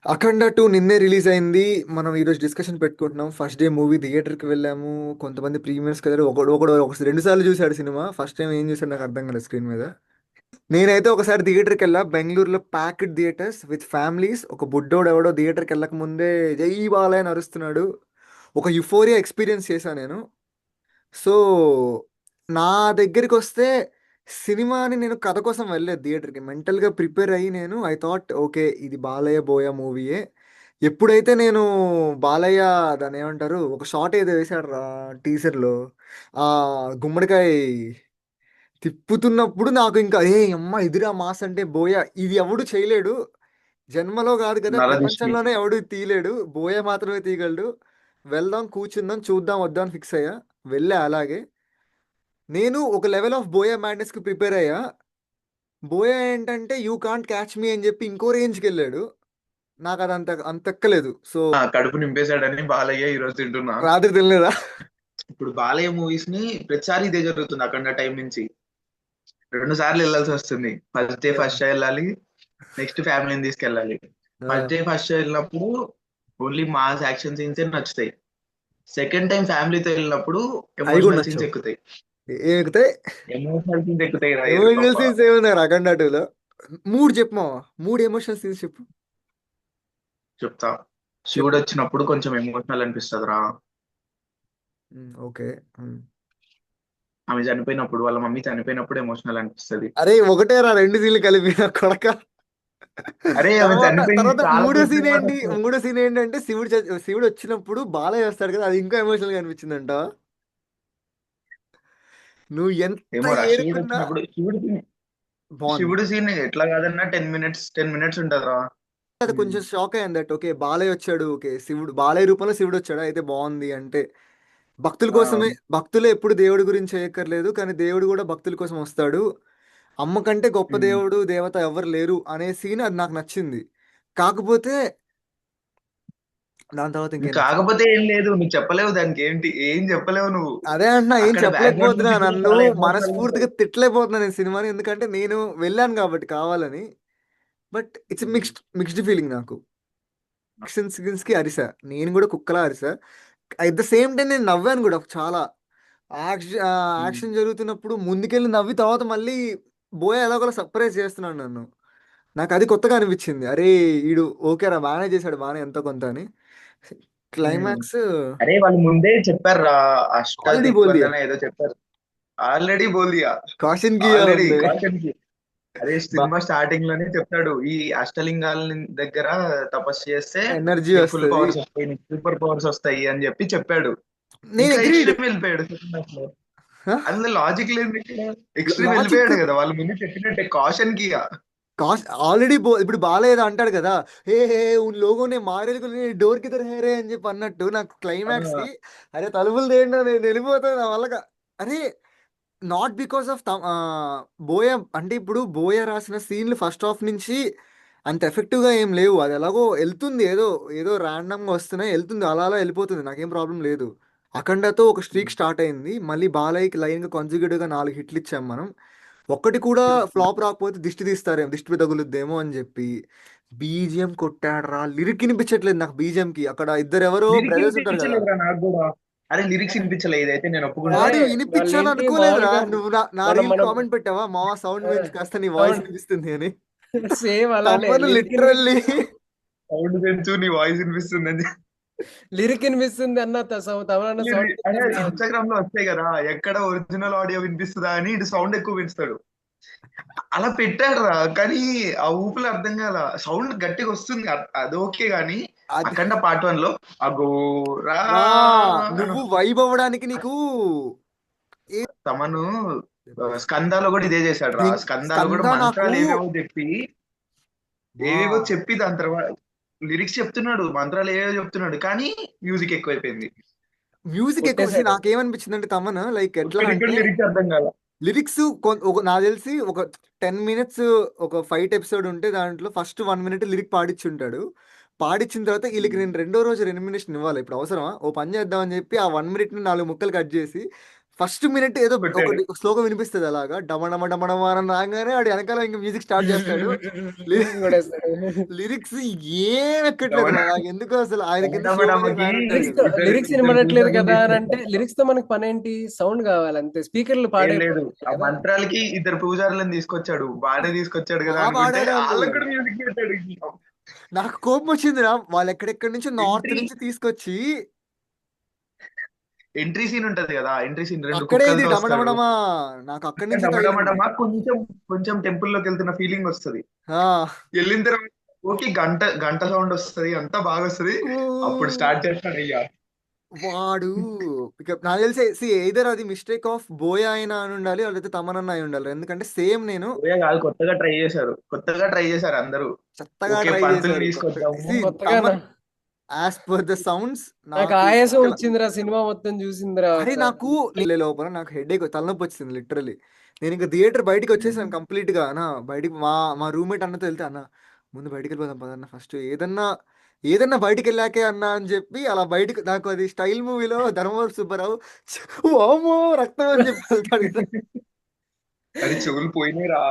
అఖండ 2 నిన్నే రిలీజ్ అయింది. మనం ఈరోజు డిస్కషన్ పెట్టుకుంటున్నాం. ఫస్ట్ డే మూవీ థియేటర్‌కి వెళ్ళాము. కొంతమంది ప్రీమియర్స్‌కెళ్లారు. ఒకడు 2 సార్లు చూసాడు సినిమా. ఫస్ట్ టైమ్ ఏం చూసాడో నాకు అర్థం కాలేదు స్క్రీన్ మీద. నేనైతే ఒకసారి థియేటర్‌కెళ్ళా. బెంగుళూరులో ప్యాక్డ్ థియేటర్స్ విత్ ఫ్యామిలీస్. ఒక బుడ్డోడు ఎవడో థియేటర్‌కెళ్ళక ముందే జై బాలయ్య అని అరుస్తున్నాడు. ఒక యుఫోరియా ఎక్స్‌పీరియన్స్ చేశా నేను. సో, నా దగ్గరికొస్తే సినిమాని నేను కథ కోసం వెళ్ళలేదు థియేటర్‌కి. మెంటల్‌గా ప్రిపేర్ అయ్యి నేను ఐ థాట్ ఓకే. ఇది బాలయ్య, బోయ మూవీయే. ఎప్పుడైతే నేను బాలయ్య దాన్నేమంటారు? ఒక షాట్ ఏదో వేశాడురా టీజర్‌లో. గుమ్మడికాయ తిప్పుతున్నప్పుడు నాకు ఇంకా యమ్మ ఇదిరా మాస్ అంటే బోయ. ఇది ఎవడు చేయలేడు. జన్మలో కాదు కదా! నరదిష్టి. ప్రపంచంలోనే ఎవడు తీయలేడు. బోయ మాత్రమే తీయగలడు. వెళ్దాం, కూర్చుందాం, చూద్దాం, వద్దాం అని ఫిక్స్ అయ్యా. వెళ్ళా అలాగే. నేను ఒక లెవెల్ ఆఫ్ బోయా మ్యాడ్నెస్‌కి ప్రిపేర్ అయ్యా. బోయా ఏంటంటే యూ కాంట్ క్యాచ్ మీ అని చెప్పి ఇంకో రేంజ్‌కెళ్ళాడు. నాకది అంతెక్కలేదు. సో, కడుపు నింపేశాడని బాలయ్య ఈ రోజు తింటున్నా. రాత్రి తినలేదా? ఇప్పుడు బాలయ్య మూవీస్ ని ప్రతిసారి ఇదే జరుగుతుంది అఖండ టైం నుంచి. 2 సార్లు వెళ్ళాల్సి వస్తుంది. First day yeah! First show వెళ్ళాలి. నెక్స్ట్ ఫ్యామిలీని తీసుకెళ్ళాలి. ఆ! ఫస్ట్ డే ఫస్ట్ షో వెళ్ళినప్పుడు ఓన్లీ మాస్ యాక్షన్ సీన్స్ నచ్చుతాయి. సెకండ్ టైం ఫ్యామిలీతో వెళ్ళినప్పుడు అయి కూడా ఎమోషనల్ సీన్స్ నచ్చవు. ఎక్కుతాయి. ఏముకుతాయి? ఎమోషనల్ సీన్స్ ఎక్కుతాయి రా ఎమోషనల్ ఎరుపప్ప. సీన్స్ ఏమున్నాయి 'అఖండ 2లో'? 3 చెప్పు మామ. 3 ఎమోషనల్ సీన్స్ చెప్పు. చెప్తా. శివుడు చెప్పు. వచ్చినప్పుడు కొంచెం ఎమోషనల్ అనిపిస్తుంది రా. ఓకే. ఆమె చనిపోయినప్పుడు, వాళ్ళ మమ్మీ చనిపోయినప్పుడు ఎమోషనల్ అనిపిస్తది. అరే ఒకటేరా 2 సీన్‌లు కలిపి నా కొడకా. అరే ఆమె తర్వాత చనిపోయింది తర్వాత చాలా మూడో క్రూషియల్ సీన్ పార్ట్ ఏంటి? అసలు. మూడో సీన్ ఏంటంటే శివుడు వచ్చినప్పుడు బాలయ్య వస్తాడు కదా! అది ఇంకా ఎమోషనల్‌గా అనిపించిందంటావా? నువ్వు ఎంత ఏమో రా శివుడు ఏరుకున్నా వచ్చినప్పుడు బావుంది. శివుడు సీన్ ఎట్లా కాదన్నా 10 మినిట్స్ ఉంటది రా. అది కొంచెం షాక్ అయ్యాను దట్ ఓకే. బాలయ్య వచ్చాడు. ఓకే. బాలయ్య రూపంలో శివుడు వచ్చాడు. అయితే బావుంది అంటే భక్తుల ఆ, కోసమే భక్తులే ఎప్పుడు దేవుడి గురించి చేయక్కర్లేదు. కానీ దేవుడు కూడా భక్తుల కోసం వస్తాడు. అమ్మ కంటే గొప్ప ఉమ్. దేవుడు, దేవత ఎవ్వరు లేరు అనే సీన్ అది నాకు నచ్చింది. కాకపోతే దాని తర్వాత ఇంకేం నచ్చలేదు. కాకపోతే ఏం లేదు, నువ్వు చెప్పలేవు దానికి ఏంటి, ఏం చెప్పలేవు నువ్వు. అదే అంటున్నా ఏం అక్కడ బ్యాక్గ్రౌండ్ చెప్పలేకపోతున్నా. మ్యూజిక్ కూడా నన్ను చాలా ఎమోషనల్ గా ఉంటది. మనస్ఫూర్తిగా తిట్టలేకపోతున్నా నేను సినిమాని. ఎందుకంటే నేను వెళ్ళాను కాబట్టి కావాలని. But it's um. Mixed feeling నాకు. యాక్షన్ సీన్స్‌కి అరిసా. నేను గూడా కుక్కలా అరిసా. అట్ ద సేమ్ టైమ్ నేను నవ్వాను గూడా చాలా. ఉమ్. యాక్షన్ జరుగుతున్నప్పుడు ముందుకెళ్ళి నవ్వి తర్వాత మళ్ళీ బోయ ఎలాగోలా సర్ప్రైజ్ చేస్తున్నాడు నన్ను. నాకది కొత్తగా అనిపిచ్చింది. అరే! ఈడు ఓకేరా బానే చేశాడు బానే ఎంతో కొంత అని. ఉమ్. క్లైమాక్స్ అరే వాళ్ళు ముందే చెప్పారు రా. అష్ట ఆల్రెడీ బోల్ దియా. దిగ్బంధన ఏదో చెప్పారు. Already Boliya. Caution Kia already ఉంది. కాషన్. అదే బా సినిమా స్టార్టింగ్ లోనే చెప్తాడు, ఈ అష్టలింగాల దగ్గర తపస్సు చేస్తే ఎనర్జీ నీకు ఫుల్ వస్తది. పవర్స్ వస్తాయి, నీకు సూపర్ పవర్స్ వస్తాయి అని చెప్పి చెప్పాడు. నేను ఇంకా అగ్రీడ్. ఎక్స్ట్రీమ్ వెళ్ళిపోయాడు సెకండ్ హాఫ్ లో. ఆ! అందులో లాజిక్ లేదు ఇక్కడ. ఎక్స్ట్రీమ్ లాజిక్ వెళ్ళిపోయాడు కదా, వాళ్ళ ముందు చెప్పినట్టే కాషన్ కి. ఆల్రెడీ ఇప్పుడు బాలయ్య ఏదో అంటాడు కదా! "హే! హే! ఉన్ లోగోं ने मारे डोर किधर है रे" అని చెప్పి అన్నట్టు నాకు క్లైమాక్స్‌కి అరే తలుపులు తీయండి నేను వెళ్ళిపోతాను నా వల్ల అరే నాట్ బికాస్ ఆఫ్ బోయ అంటే ఇప్పుడు బోయ రాసిన సీన్‌లు ఫస్ట్ హాఫ్ నుంచి అంత ఎఫెక్టివ్‌గా ఏం లేవు. అది ఎలాగో ఎళ్తుంది ఏదో ర్యాండమ్‌గా వస్తున్నాయి. ఎళ్తుంది. అలా అలా ఎళ్ళిపోతుంది. నాకేం ప్రాబ్లమ్ లేదు. అఖండతో ఒక స్ట్రీక్ స్టార్ట్ అయింది. మళ్ళీ బాలయ్యకి లైన్‌గా కాన్సిక్యూటివ్‌గా 4 హిట్లు ఇచ్చాం మనం. ఒక్కటి కూడా ఫ్లాప్ రాకపోతే దిష్టి తీస్తారేమో, దిష్టి తగులుద్దేమో అని చెప్పి బీజీఎం కొట్టాడురా. లిరిక్ వినిపించట్లేదు నాకు బీజీఎంకి. అక్కడ ఇద్దరెవరో లిరిక్ బ్రదర్స్ ఉంటారు కదా! వినిపించలేదురా నాకు కూడా. అరే లిరిక్స్ వినిపించలే, ఇదైతే నేను ఒప్పుకుంటా. అదే వాడు వినిపించాను వాళ్ళేంటి అనుకోలేదురా. మామూలుగా నువ్వు నా మనం రీల్ మనం కామెంట్ పెట్టావా? మావా సౌండ్ ఆ! పెంచు కాస్త నీ వాయిస్ సౌండ్ వినిపిస్తుంది అని. సేమ్ అలానే తమ్మను లిటరల్లీ సౌండ్ పెంచు, నీ వాయిస్ వినిపిస్తుంది అని. లిరిక్ వినిపిస్తుంది అన్న తమరన్న సౌండ్ అదే పెంచన్నా అని. ఇన్స్టాగ్రామ్ లో వస్తాయి కదా, ఎక్కడ ఒరిజినల్ ఆడియో వినిపిస్తుందా అని ఇటు సౌండ్ ఎక్కువ పెంచుతాడు. అలా పెట్టాడు రా, కానీ ఆ ఊపులు అర్థం కాల. సౌండ్ గట్టిగా వస్తుంది, అది ఓకే గాని. అది అఖండ పార్ట్ 1 లో అగోరా ఆ నువ్వు వైబ్ అవ్వడానికి నీకు ఏ తమను స్కందాలో కూడా ఇదే చేశాడు రా. స్కందాలో కూడా స్కంద నాకు మంత్రాలు ఏవేవో చెప్పి, వా దాని తర్వాత లిరిక్స్ చెప్తున్నాడు, మంత్రాలు ఏవేవో చెప్తున్నాడు, కానీ మ్యూజిక్ ఎక్కువైపోయింది. మ్యూజిక్ ఎక్కువ కొట్టేశాడు. నాకేమనిపించింది అంటే తమన్ లైక్ ఎట్లా ఒక్కడికి కూడా అంటే లిరిక్స్ అర్థం కాల. లిరిక్స్ ఒక నాకు తెలిసి ఒక 10 మినిట్స్ ఒక ఫైట్ ఎపిసోడ్ ఉంటే దాంట్లో ఫస్ట్ 1 మినిట్ లిరిక్ పాడిచ్చుంటాడు. పాడిచ్చిన తర్వాత వీళ్ళకి నేను రెండో రోజు రెమ్యునరేషన్ ఇవ్వాలి. ఇప్పుడు అవసరమా? ఓ పని చేద్దామని చెప్పి ఆ 1 మినిట్‌ని 4 ముక్కలు కట్ చేసి ఫస్ట్ మినిట్ ఏదో కొట్టాడు. ఒకటి శ్లోకం వినిపిస్తుంది అలాగా డమడమ డమడమ అని రాగానే ఆడు వెనకాల ఇంకా మ్యూజిక్ స్టార్ట్ చేస్తాడు. లిరిక్స్ ఏం ఎక్కట్లేదు రా, నాకు ఎందుకు అసలు ఆయన కింద శివమని ఒక ఆయన ఉంటాడు కదా. లిరిక్స్ వినబడట్లేదు కదా అని అంటే లిరిక్స్ తో మనకి పని ఏంటి? సౌండ్ కావాలి అంతే. స్పీకర్లు ఏం పాడే లేదు, ఆ మంత్రాలకి ఇద్దరు పూజారులను తీసుకొచ్చాడు, బాగానే తీసుకొచ్చాడు కదా బాగా అనుకుంటే పాడారు వాళ్ళు. వాళ్ళకి కూడా మ్యూజిక్ పెట్టాడు. నాకు కోపం వచ్చింది రా, వాళ్ళు ఎక్కడెక్కడి నుంచి నార్త్ ఎంట్రీ నుంచి తీసుకొచ్చి ఎంట్రీ సీన్ ఉంటది కదా, ఎంట్రీ సీన్ 2 అక్కడే ఇది కుక్కలతో వస్తాడు. డమడమడమా, నాకు అక్కడి నుంచి తగిలింది. డమడమడమా కొంచెం కొంచెం టెంపుల్ లోకి వెళ్తున్న ఫీలింగ్ వస్తది. ఆ, వెళ్ళిన తర్వాత ఓకే గంట గంట సౌండ్ వస్తది, అంతా బాగా వస్తది. అప్పుడు స్టార్ట్ చేస్తాడు అయ్యా. వాడు ఇక నాకు తెలిసి ఎయిదర్ అది మిస్టేక్ ఆఫ్ బోయా అయినా అని ఉండాలి, లేకపోతే తమనన్న అయి ఉండాలి. ఎందుకంటే సేమ్ నేను ఓయే కాదు, కొత్తగా ట్రై చేశారు అందరూ. చెత్తగా ఓకే ట్రై పంతులు చేశారు. తీసుకొద్దాము. కొత్తగా యాజ్ పర్ ద సౌండ్స్ నాకు ఆయాసం వచ్చిందిరా సినిమా మొత్తం చూసిన అరే తర్వాత. నాకు లోపల నాకు హెడేక్ తలనొప్పి వచ్చింది లిటరలీ. నేను ఇంకా థియేటర్ బయటికి వచ్చేసాను కంప్లీట్ గా. అన్న బయటికి మా రూమ్మేట్ అన్నతో వెళ్తే, అన్న ముందు బయటికి వెళ్ళిపోదాం పదన్న, ఫస్ట్ ఏదన్నా బయటికి వెళ్ళాకే అన్న అని చెప్పి అలా బయటికి, నాకు అది స్టైల్ మూవీలో ధర్మవరపు సుబ్బారావు ఓమో రక్తం అని చెప్పి వెళ్తాడు కదా. అది చెవులు పోయినాయిరా.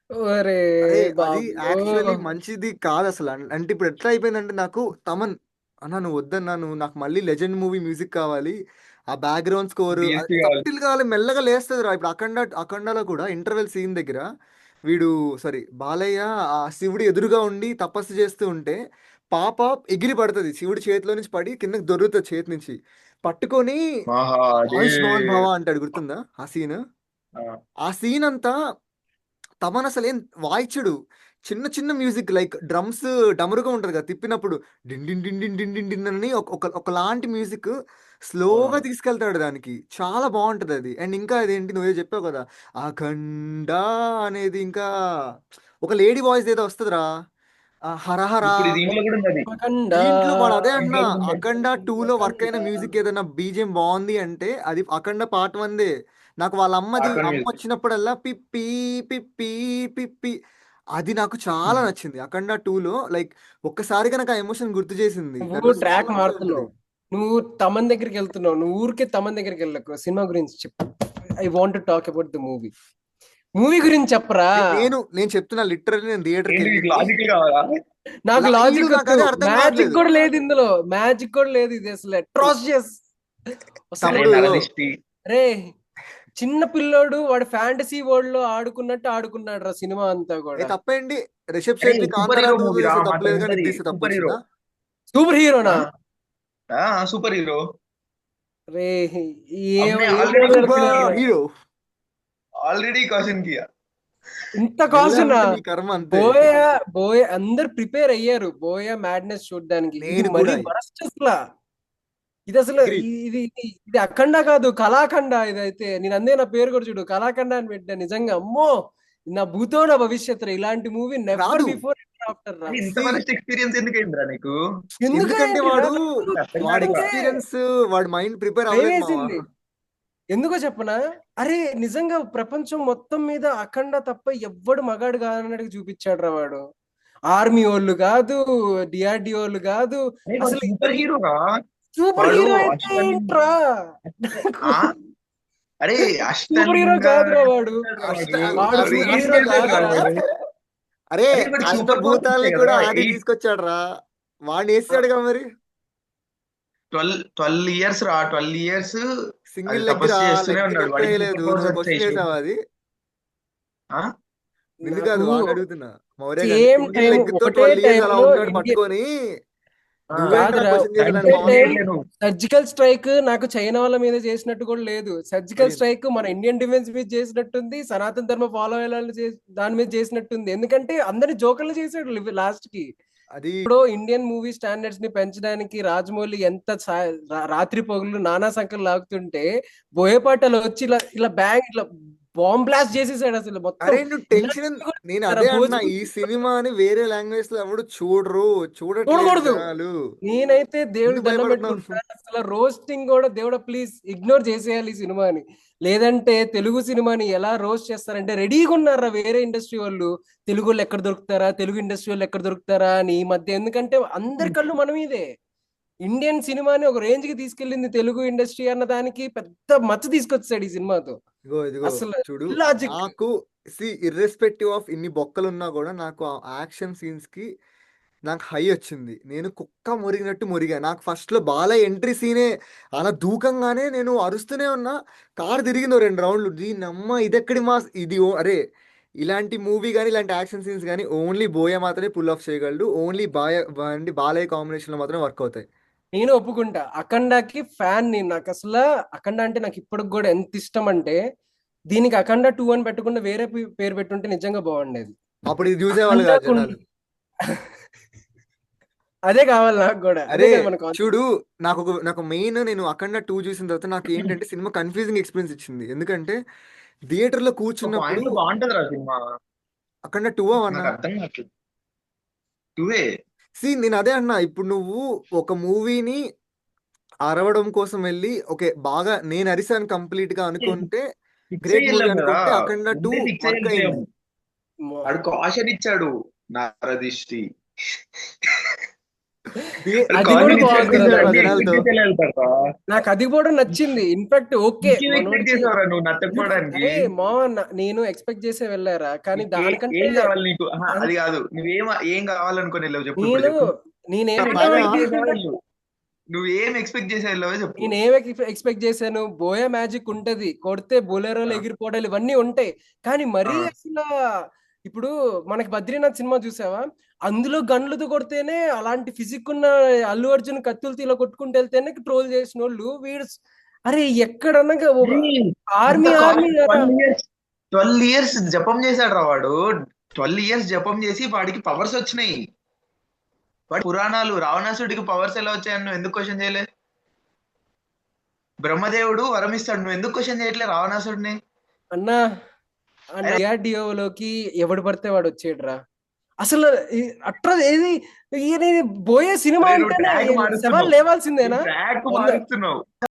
ఒరే అరే అది బాబు. యాక్చువల్లీ మంచిది కాదు అసలు. అంటే ఇప్పుడు ఎట్లా అయిపోయిందంటే, నాకు తమన్ అన్న నువ్వు వద్దన్నా, నువ్వు నాకు మళ్ళీ లెజెండ్ మూవీ మ్యూజిక్ కావాలి, ఆ బ్యాక్గ్రౌండ్ స్కోర్ DSP కావాలి. సబ్టిల్ కావాలి, మెల్లగా లేస్తుంది రా. ఇప్పుడు అఖండలో కూడా ఇంటర్వెల్ సీన్ దగ్గర వీడు సారీ బాలయ్య ఆ శివుడి ఎదురుగా ఉండి తపస్సు చేస్తూ ఉంటే పాప ఎగిరి పడుతుంది, శివుడి చేతిలో నుంచి పడి కిందకి దొరుకుతుంది, చేతి నుంచి పట్టుకొని ఆయుష్మాన్ భవ అంటాడు. గుర్తుందా ఆ సీన్? ఆ సీన్ అంతా తమన్ అసలు ఏం వాయిచుడు, చిన్న చిన్న మ్యూజిక్ లైక్ డ్రమ్స్ డమరుగా ఉంటుంది కదా తిప్పినప్పుడు డింగ్ డింగ్ డింగ్ డింగ్ డింగ్ డింగ్ డింగ్ అని ఒకలాంటి మ్యూజిక్ స్లోగా తీసుకెళ్తాడు, దానికి చాలా బాగుంటది అది. అండ్ ఇంకా అదేంటి నువ్వే చెప్పావు కదా అఖండ అనేది, ఇంకా ఒక లేడీ వాయిస్ ఏదో వస్తుందిరా, హరహరా. ఇప్పుడు దీంట్లో కూడా ఉంది. అఖండ. దీంట్లో వాడు అదే అంటున్నా, దీంట్లో కూడా ఉంది. అఖండ 2లో వర్క్ అయిన మ్యూజిక్ ఏదైనా బీజిఎం బాగుంది అంటే అది అఖండ పార్ట్ 1దే. నాకు వాళ్ళ అమ్మ Music. వచ్చినప్పుడల్లా పిప్పి పిప్పి పిప్పి అది నాకు చాలా నచ్చింది. అఖండ 2లో లైక్ ఒక్కసారిగా నాకు ఆ ఎమోషన్ గుర్తు చేసింది. నువ్వు ట్రాక్ మారుతున్నావు, నువ్వు తమన్ దగ్గరికి వెళ్తున్నావు, నువ్వు ఊరికే తమన్ దగ్గరికి వెళ్ళకు. సినిమా గురించి చెప్పు. I want to talk about the movie గురించి చెప్పరా. నేను చెప్తున్నా లిటరల్లీ, నేను థియేటర్ ఏంటి మీకు లాజిక్ కావాలా? నాకు లాజిక్ నాకు అదే అర్థం మ్యాజిక్ కావట్లేదు. కూడా లేదు ఇందులో, మ్యాజిక్ కూడా లేదు. ఇది అసలు అట్రాసియస్. తమ్ముడు, నరదిష్టి. రే చిన్న పిల్లోడు వాడు ఫ్యాంటసీ వరల్డ్ లో ఆడుకున్నట్టు ఆడుకున్నాడు రా సినిమా అంతా కూడా. తప్పేంటి రిషబ్ అరే, శెట్టి సూపర్ హీరో మూవీ రా, తప్పలేదు కానీ మాట్లాడేది. తీస్తే తప్పు సూపర్ హీరో. వచ్చిందా? సూపర్ హీరోనా? Super hero. రే అమ్మే ఏం already మాట్లాడుతున్నాడు? హీరో ఆల్రెడీ క్వశ్చన్ కి ఇంత కాస్ట్ నీ కర్మ అంతే. బోయ అందరు ప్రిపేర్ అయ్యారు బోయ మ్యాడ్నెస్ చూడడానికి. ఇది నేను మరీ కూడా. వరస్ట్ అసలు. ఇది అసలు Agree. ఇది అఖండ కాదు, కళాఖండ. ఇదైతే నేను అందే నా పేరు కూడా చూడు, కళాఖండ అని పెట్టా. నిజంగా అమ్మో, నా భూతో నా భవిష్యత్తు. ఇలాంటి మూవీ నెవర్ రాదు. బిఫోర్ ఆఫ్టర్ రా. ఇంత వరస్ట్ ఎక్స్పీరియన్స్ ఎందుకైందిరా నీకు? ఎందుకంటే వాడు వాడి ఎందుకంటే ఎక్స్పీరియన్స్, వాడి మైండ్ ప్రిపేర్ భయం అవ్వలేదు వేసింది. మావా. ఎందుకో చెప్పనా, అరే నిజంగా ప్రపంచం మొత్తం మీద అఖండ తప్ప ఎవ్వడు మగాడు కాదన్నట్టు చూపించాడు రా వాడు. ఆర్మీ వాళ్ళు కాదు, డిఆర్డి వాళ్ళు కాదు, అసలు సూపర్ హీరోరా. సూపర్ వాడు హీరో అయితే ఏంట్రా? అరే సూపర్ హీరో కాదురా వాడు. వాడు అరే, సూపర్ హీరో కాదురా. అరే అరే, వాడు అంత super భూతాల్ని power కూడా కదా, ఆడి 8 తీసుకొచ్చాడు రా, వాడిని వేసాడుగా మరి. 12 ఇయర్స్ రా, 12 ఇయర్స్ సింగిల్ అది లెగ్ తపస్సు రా, చేస్తూనే లెగ్ ఉన్నాడు. ఎక్కువ వాడికి వేయలేదు. super powers నువ్వు క్వశ్చన్ వచ్చాయి. చేసావా అది? ఆ? నిన్ను కాదు, నాకు వాడిని అడుగుతున్నా. Maurya same single time leg తో ఒకటే 12 years అలా టైంలో ఉన్నాడు పట్టుకొని. కాదురా, క్వశ్చన్ చేసేదానికి ఒకటే Pawan time Kalyan. Surgical strike నాకు చైనా వాళ్ళ మీద చేసినట్టు కూడా లేదు. సర్జికల్ అయ్యింది. స్ట్రైక్ మన ఇండియన్ డిఫెన్స్ మీద చేసినట్టుంది, సనాతన ధర్మ ఫాలో అయ్యే దాని మీద చేసినట్టుంది. ఎందుకంటే అందరి జోకర్లు చేసాడు లాస్ట్ కి. అది ఇప్పుడు ఇండియన్ మూవీ స్టాండర్డ్స్ ని పెంచడానికి రాజమౌళి ఎంత రాత్రి పగులు నానా సంఖ్యలు లాగుతుంటే, బోయపాటలు వచ్చి ఇలా బ్యాంగ్ ఇట్లా బాంబ్ బ్లాస్ట్ చేసేసాడు అసలు మొత్తం. అరే నువ్వు టెన్షన్, నేను అదే అంటున్నా, ఈ సినిమాని వేరే లాంగ్వేజ్ లో ఎవడు చూడట్లేదు చూడకూడదు. జనాలు. నేనైతే దేవుడికి ఎందుకు దండం భయపడుతున్నావు? పెట్టుకుంటాను, అసలు రోస్టింగ్ కూడా దేవుడా ప్లీజ్ ఇగ్నోర్ చేసేయాలి ఈ సినిమాని. లేదంటే తెలుగు సినిమాని ఎలా రోస్ట్ చేస్తారంటే, రెడీగా ఉన్నారా వేరే ఇండస్ట్రీ వాళ్ళు, తెలుగు వాళ్ళు ఎక్కడ దొరుకుతారా, తెలుగు ఇండస్ట్రీ వాళ్ళు ఎక్కడ దొరుకుతారా అని ఈ మధ్య. ఎందుకంటే అందరి కళ్ళు మన మీదే. ఇండియన్ సినిమాని ఒక రేంజ్ కి తీసుకెళ్ళింది తెలుగు ఇండస్ట్రీ అన్న దానికి పెద్ద మచ్చ తీసుకొచ్చాడు ఈ సినిమాతో. ఇదిగో అసలు చూడు, లాజిక్. నాకు ఇర్రెస్పెక్టివ్ ఆఫ్ ఇన్ని బొక్కలు ఉన్నా కూడా నాకు ఆ యాక్షన్ సీన్స్ కి నాకు హై వచ్చింది. నేను కుక్క మురిగినట్టు మురిగా. నాకు ఫస్ట్ లో బాలయ్య ఎంట్రీ సీనే అలా దూకంగానే నేను అరుస్తూనే ఉన్నా. కారు తిరిగింది 2 రౌండ్లు. దీనమ్మ ఇదెక్కడి మాస్ ఇది అరే ఇలాంటి మూవీ కానీ ఇలాంటి యాక్షన్ సీన్స్ కానీ ఓన్లీ బోయ మాత్రమే పుల్ ఆఫ్ చేయగలడు. ఓన్లీ బాలయ్య కాంబినేషన్ లో మాత్రమే వర్క్ అవుతాయి. నేను ఒప్పుకుంటా, అఖండాకి ఫ్యాన్ నేను. నాకు అసలు అఖండ అంటే నాకు ఇప్పటికి కూడా ఎంత ఇష్టం అంటే, దీనికి అఖండ 2 అని పెట్టకుండా వేరే పేరు పెట్టుంటే నిజంగా బాగుండేది. అప్పుడు ఇది చూసేవాళ్ళు కాదు అఖండకు జనాలు. అదే కావాలి నాకు కూడా. అదే అరే కదా మన కాన్సెప్ట్. చూడు, నాకు మెయిన్ నేను అఖండ 2 చూసిన తర్వాత నాకు ఏంటంటే సినిమా కన్ఫ్యూజింగ్ ఎక్స్పీరియన్స్ ఇచ్చింది. ఎందుకంటే థియేటర్ లో కూర్చున్నప్పుడు పాయింట్ బాగుంటది రా సినిమా. అఖండ 2 అన్నా. నాకు అర్థం కావట్లేదు. టూవే నేను అదే అన్నా. ఇప్పుడు నువ్వు ఒక మూవీని అరవడం కోసం వెళ్ళి ఓకే బాగా నేను అరిసాను కంప్లీట్ గా అనుకుంటే ఫిక్స్ గ్రేట్ మూవీ అయ్యాం కదా, అనుకుంటే అఖండ 2 ముందే ఫిక్స్ వర్క్ అయింది. వాడు కాషన్ ఇచ్చాడు నారదిష్టి. అది కూడా బాగుంది. జనాలతో నాకు అది కూడా నచ్చింది. ఇన్ఫాక్ట్ ఓకే నువ్వు నచ్చకపోవడానికి అరే మా నేను ఎక్స్పెక్ట్ చేసే వెళ్ళారా, కానీ దానికంటే ఏం కావాలి నీకు? అది కాదు, ఏం కావాలనుకుని వెళ్ళావు చెప్పు. ఇప్పుడు నేను చెప్పు. నేనేం నువ్వేం ఎక్స్పెక్ట్ చేసే వెళ్ళావో చెప్పు. నేనేం ఎక్స్పెక్ట్ చేశాను, బోయా మ్యాజిక్ ఉంటది, కొడితే బొలెరోలు ఎగిరిపోవడాలు ఇవన్నీ ఉంటాయి. కానీ మరీ అసలు ఇప్పుడు మనకి బద్రీనాథ్ సినిమా చూసావా, అందులో గన్లతో కొడితేనే అలాంటి ఫిజిక్ ఉన్న అల్లు అర్జున్ కత్తులతో ఇలా కొట్టుకుంటూ వెళ్తేనే ట్రోల్ చేసిన వాళ్ళు వీడు. అరే ఎక్కడన్నా ఆర్మీ 12 ఇయర్స్ జపం చేశాడు రా వాడు. 12 ఇయర్స్ జపం చేసి వాడికి పవర్స్ వచ్చినాయి. వాడి పురాణాలు రావణాసుడికి పవర్స్ ఎలా వచ్చాయని నువ్వు ఎందుకు క్వశ్చన్ చేయలే? బ్రహ్మదేవుడు వరం ఇస్తాడు, నువ్వు ఎందుకు క్వశ్చన్ చేయట్లే రావణాసుడిని? అన్నా డిఆర్డిఓలోకి ఎవడు పడితే వాడు వచ్చేడ్రా. అసలు అట్రా ఏది బోయే సినిమా అంటేనే సవాల్ లేవాల్సిందేనా? ట్రాక్ మారుస్తున్నావు.